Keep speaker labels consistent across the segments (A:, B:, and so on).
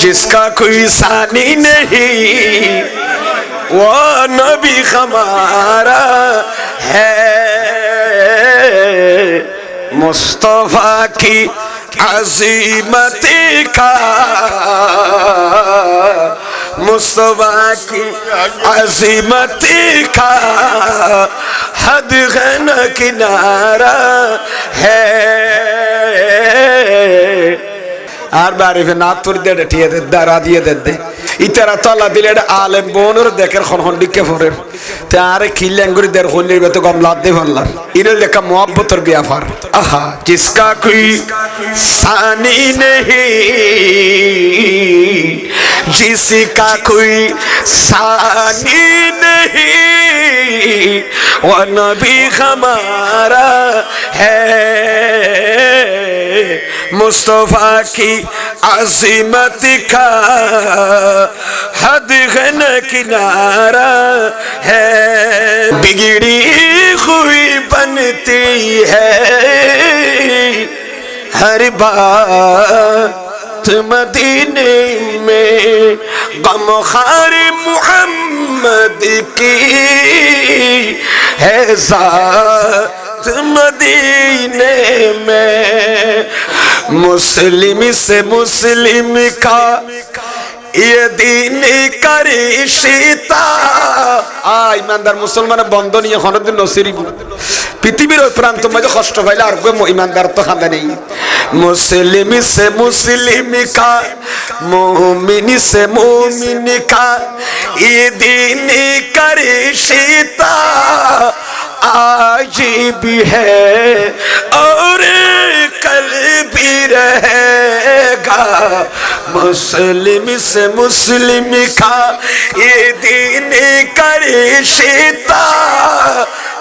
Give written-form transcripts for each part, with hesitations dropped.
A: जिसका कोई सानी नहीं वो नबी हमारा है। मुस्तफा की अज़ीमत का, मुस्तफा की अज़ीमत का हद है न किनारा है। আর বাড়িতে না তোর দেড় ঠিয়ে দে দাঁড়া দিয়ে দে ইতারা তলা দিলে আলেম বোনের দেখের খন দিকে ফরের তার খিল্যাঙ্গুরি দের হলির বেত গম লাদ দে ভাল্লা ইরে লেখা মোহাব্বতের ব্যাপার। আহা জিসকা কোই সানি নেহি, जिसका कोई सानी नहीं वो नबी हमारा है। मुस्तफा की अज़ीमत का हद है न किनारा है। बिगड़ी हुई बनती है हर बात मदीने में, गमखार मुहम्मद की है ज़ात मदीने में। मुस्लिम से मुस्लिम का ये दीन का रिश्ता। ईमानदार मुसलमान बंधन ये हनदिन नसीरी পৃথিবীর ওই প্রান্ত মাঝে কষ্ট পাইলে আর কেউ ইমানদার তো খান্দা নেই। মুসলিম সে মুসলিম কা, মুমিন সে মুমিন কা ये दीन का रिश्ता आज भी है और कल भी रहेगा। मुस्लिम से मुस्लिम का ये दीन का रिश्ता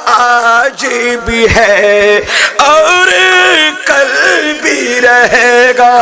A: आज भी है और कल भी रहेगा।